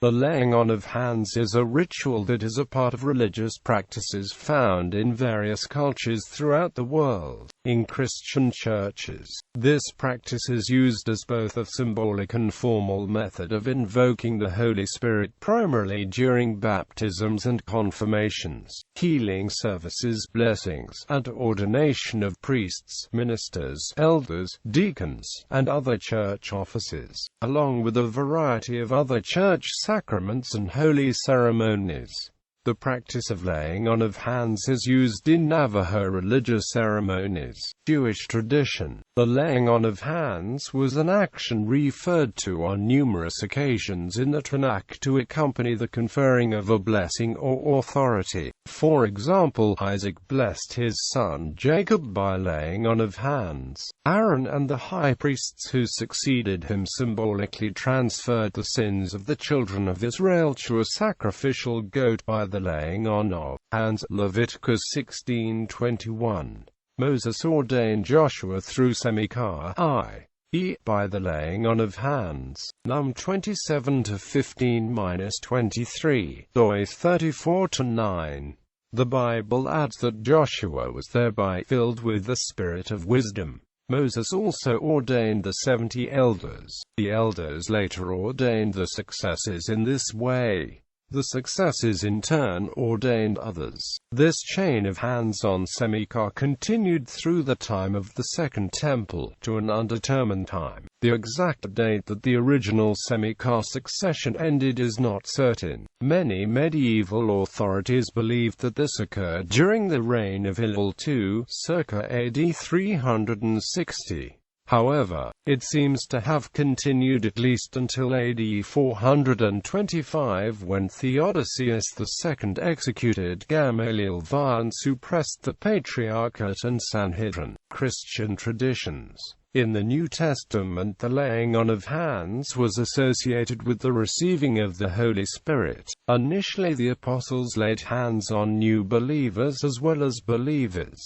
The laying on of hands is a ritual that is a part of religious practices found in various cultures throughout the world. In Christian churches, this practice is used as both a symbolic and formal method of invoking the Holy Spirit, primarily during baptisms and confirmations, healing services, blessings, and ordination of priests, ministers, elders, deacons, and other church offices, along with a variety of other church sacraments and holy ceremonies. The practice of laying on of hands is used in Navajo religious ceremonies. Jewish tradition. The laying on of hands was an action referred to on numerous occasions in the Tanakh to accompany the conferring of a blessing or authority. For example, Isaac blessed his son Jacob by laying on of hands. Aaron and the high priests who succeeded him symbolically transferred the sins of the children of Israel to a sacrificial goat by the laying on of hands. Leviticus 16:21. Moses ordained Joshua through Semikah, i.e., by the laying on of hands. Num 27-15-23, Doi 34-9. The Bible adds that Joshua was thereby filled with the spirit of wisdom. Moses also ordained the 70 elders. The elders later ordained the successors in this way. The successors in turn ordained others. This chain of hands-on Semikah continued through the time of the Second Temple, to an undetermined time. The exact date that the original Semikah succession ended is not certain. Many medieval authorities believed that this occurred during the reign of Hillel II, circa AD 360. However, it seems to have continued at least until AD 425 when Theodosius II executed Gamaliel I and suppressed the Patriarchate and Sanhedrin. Christian traditions. In the New Testament, the laying on of hands was associated with the receiving of the Holy Spirit. Initially, the apostles laid hands on new believers as well as believers.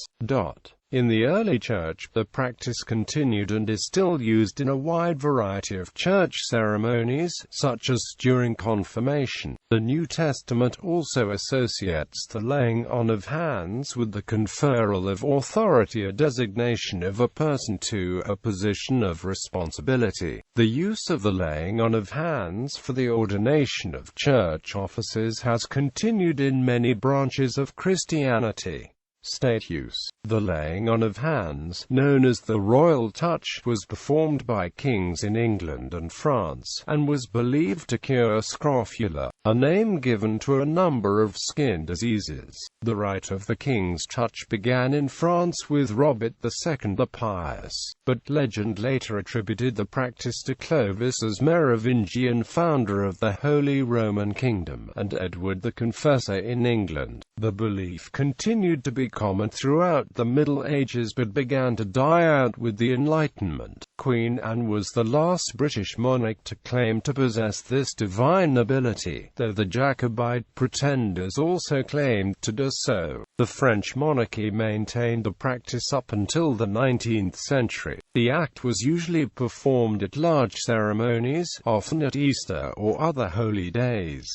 In the early church, the practice continued and is still used in a wide variety of church ceremonies, such as during confirmation. The New Testament also associates the laying on of hands with the conferral of authority, a designation of a person to a position of responsibility. The use of the laying on of hands for the ordination of church officers has continued in many branches of Christianity. State use. The laying on of hands, known as the royal touch, was performed by kings in England and France, and was believed to cure scrofula, a name given to a number of skin diseases. The rite of the king's touch began in France with Robert II the Pious, but legend later attributed the practice to Clovis as Merovingian, founder of the Holy Roman Kingdom, and Edward the Confessor in England. The belief continued to be common throughout the Middle Ages but began to die out with the Enlightenment. Queen Anne was the last British monarch to claim to possess this divine ability, though the Jacobite pretenders also claimed to do so. The French monarchy maintained the practice up until the 19th century. The act was usually performed at large ceremonies, often at Easter or other holy days.